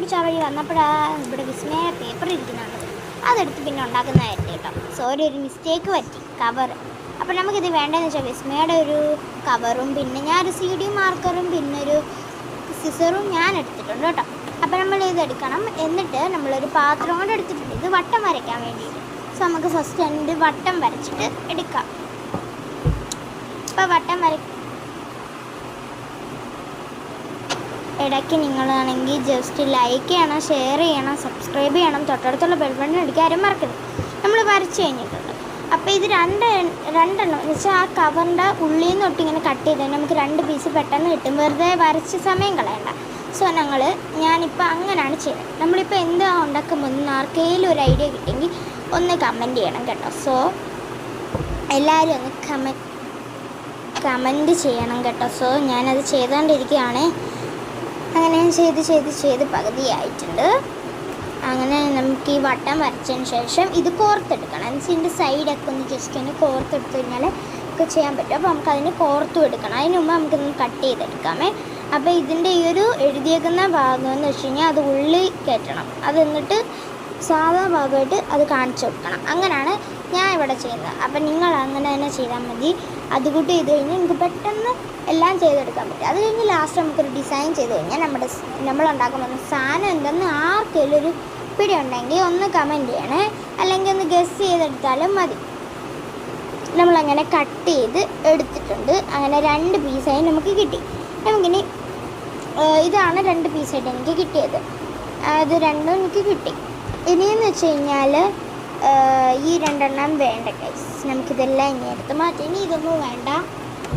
പിടിച്ച് ആ വഴി വന്നപ്പോഴാണ് ഇവിടെ വിസ്മയ പേപ്പർ ഇരിക്കുന്നുണ്ട്. അതെടുത്ത് പിന്നെ ഉണ്ടാക്കുന്നതായിരുന്നു കേട്ടോ. സോറി, ഒരു മിസ്റ്റേക്ക് പറ്റി. കവർ അപ്പോൾ നമുക്കിത് വേണ്ടതെന്ന് വെച്ചാൽ വിസ്മയുടെ ഒരു കവറും പിന്നെ ഞാനൊരു CD മാർക്കറും പിന്നെ ഒരു സിസറും ഞാൻ എടുത്തിട്ടുണ്ട് കേട്ടോ. അപ്പോൾ നമ്മൾ ഇതെടുക്കണം. എന്നിട്ട് നമ്മളൊരു പാത്രം കൊണ്ട് എടുത്തിട്ടുണ്ട്. ഇത് വട്ടം വരയ്ക്കാൻ വേണ്ടിയിട്ട്. സോ നമുക്ക് ഫസ്റ്റ് വട്ടം വരച്ചിട്ട് എടുക്കാം. ഇപ്പോൾ വട്ടം ഇടയ്ക്ക് നിങ്ങളാണെങ്കിൽ ജസ്റ്റ് ലൈക്ക് ചെയ്യണം, ഷെയർ ചെയ്യണം, സബ്സ്ക്രൈബ് ചെയ്യണം, തൊട്ടടുത്തുള്ള ബെൽ ബട്ടൺ അടിക്കാനും മറക്കരുത്. നമ്മൾ വരച്ച് കഴിഞ്ഞിട്ടുണ്ട്. അപ്പോൾ ഇത് രണ്ടെണ്ണം എന്ന് വെച്ചാൽ ആ കവറിൻ്റെ ഉള്ളിൽ നിന്ന് തൊട്ട് ഇങ്ങനെ കട്ട് ചെയ്താൽ നമുക്ക് 2 പീസ് പെട്ടെന്ന് കിട്ടും. വെറുതെ വരച്ച് സമയം കളയണ്ട. സോ ഞാനിപ്പോൾ അങ്ങനെയാണ് ചെയ്യുന്നത്. നമ്മളിപ്പോൾ എന്താ ഉണ്ടാക്കുമ്പോൾ ആർക്കെങ്കിലും ഒരു ഐഡിയ കിട്ടിയെങ്കിൽ ഒന്ന് കമൻറ്റ് ചെയ്യണം കേട്ടോ. സോ എല്ലാവരും ഒന്ന് കമൻറ്റ് ചെയ്യണം കേട്ടോ. സോ ഞാനത് ചെയ്തുകൊണ്ടിരിക്കുകയാണ്. അങ്ങനെ ഞാൻ ചെയ്ത് പകുതിയായിട്ടുണ്ട്. അങ്ങനെ നമുക്ക് ഈ വട്ടം വരച്ചതിന് ശേഷം ഇത് കോർത്തെടുക്കണം. ഇതിൻ്റെ സൈഡൊക്കെ ഒന്ന് ജസ്റ്റ് ഒന്ന് കോർത്തെടുത്ത് കഴിഞ്ഞാൽ ഒക്കെ ചെയ്യാൻ പറ്റും. അപ്പോൾ നമുക്കതിന് കോർത്തും എടുക്കണം. അതിന് മുമ്പ് നമുക്കിതൊന്ന് കട്ട് ചെയ്തെടുക്കാമേ. അപ്പോൾ ഇതിൻ്റെ ഈ ഒരു എഴുതിയേക്കുന്ന ഭാഗം എന്ന് വെച്ച് കഴിഞ്ഞാൽ അത് ഉള്ളിൽ കയറ്റണം. അത് എന്നിട്ട് സാധാ ഭാഗമായിട്ട് അത് കാണിച്ചു കൊടുക്കണം. അങ്ങനെയാണ് ഞാൻ ഇവിടെ ചെയ്യുന്നത്. അപ്പം നിങ്ങൾ അങ്ങനെ തന്നെ ചെയ്താൽ മതി. അതുകൂട്ട് ചെയ്ത് കഴിഞ്ഞാൽ നിങ്ങൾക്ക് പെട്ടെന്ന് എല്ലാം ചെയ്തെടുക്കാൻ പറ്റും. അത് കഴിഞ്ഞ് ലാസ്റ്റ് നമുക്കൊരു ഡിസൈൻ ചെയ്ത് കഴിഞ്ഞാൽ നമ്മളുണ്ടാക്കുന്ന സാധനം എന്തെന്ന് ആർക്കെങ്കിലും ഒരു പിടി ഉണ്ടെങ്കിൽ ഒന്ന് കമൻറ്റ് ചെയ്യണേ, അല്ലെങ്കിൽ ഒന്ന് ഗസ് ചെയ്തെടുത്താലും മതി. നമ്മളങ്ങനെ കട്ട് ചെയ്ത് എടുത്തിട്ടുണ്ട്. അങ്ങനെ 2 പീസായി നമുക്ക് കിട്ടി. നമുക്കിനി ഇതാണ് 2 പീസായിട്ട് എനിക്ക് കിട്ടിയത്. അത് രണ്ടും എനിക്ക് കിട്ടി. ഇനിയെന്ന് വെച്ച് കഴിഞ്ഞാൽ ഈ 2 എണ്ണം വേണ്ട ഗൈസ്. നമുക്കിതെല്ലാം ഇനി എടുത്ത് മാറ്റി. ഇനി ഇതൊന്നും വേണ്ട,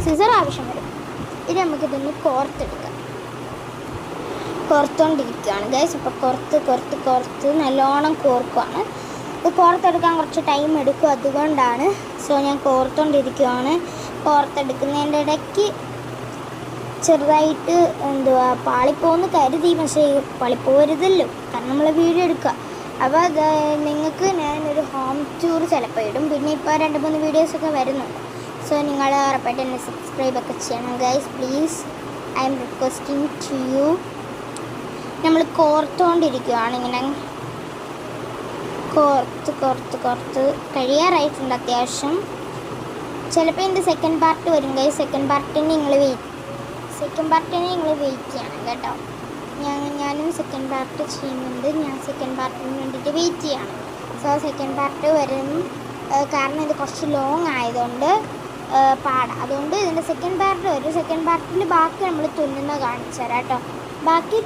സിസർ ആവശ്യം വരും. ഇനി നമുക്കിതൊന്ന് കോർത്തെടുക്കാം. കോർത്തുകൊണ്ടിരിക്കുകയാണ് ഗൈസ്. ഇപ്പോൾ കോർത്ത് നല്ലോണം കോർക്കുവാണ്. ഇത് കോർത്തെടുക്കാൻ കുറച്ച് ടൈം എടുക്കും, അതുകൊണ്ടാണ്. സോ ഞാൻ കോർത്തുകൊണ്ടിരിക്കുകയാണ്. കോർത്തെടുക്കുന്നതിൻ്റെ ഇടയ്ക്ക് ചെറുതായിട്ട് പാളിപ്പോന്ന് കരുതി, പക്ഷേ പാളിപ്പോരുതല്ലോ, കാരണം നമ്മൾ വീഡിയോ എടുക്കുക. അപ്പോൾ അത് നിങ്ങൾക്ക് ഞാനൊരു ഹോം ടൂർ ചിലപ്പോൾ ഇടും. പിന്നെ ഇപ്പോൾ 2-3 വീഡിയോസൊക്കെ വരുന്നുണ്ട്. സോ നിങ്ങൾ ഉറപ്പായിട്ട് എന്നെ സബ്സ്ക്രൈബൊക്കെ ചെയ്യണം guys, please. I am requesting to you. നമ്മൾ കോർത്തുകൊണ്ടിരിക്കുകയാണ്. ഇങ്ങനെ കോർത്ത് കഴിയാറായിട്ടുണ്ട് അത്യാവശ്യം. ചിലപ്പോൾ എൻ്റെ സെക്കൻഡ് പാർട്ട് വരും ഗൈസ്. സെക്കൻഡ് പാർട്ടിന് നിങ്ങൾ വെയിറ്റ് ചെയ്യണം കേട്ടോ. ഞാനും സെക്കൻഡ് പാർട്ട് ചെയ്യുന്നുണ്ട്. ഞാൻ സെക്കൻഡ് പാർട്ടിന് വേണ്ടിയിട്ട് വെയിറ്റ് ചെയ്യണം. സോ സെക്കൻഡ് പാർട്ട് വരും. കാരണം ഇത് കുറച്ച് ലോങ് ആയതുകൊണ്ട് പാടാം. അതുകൊണ്ട് ഇതിൻ്റെ സെക്കൻഡ് പാർട്ട് വരും. സെക്കൻഡ് പാർട്ടിൽ ബാക്കി നമ്മൾ തുന്നുന്ന കാണിച്ചു തരാം കേട്ടോ. ബാക്കി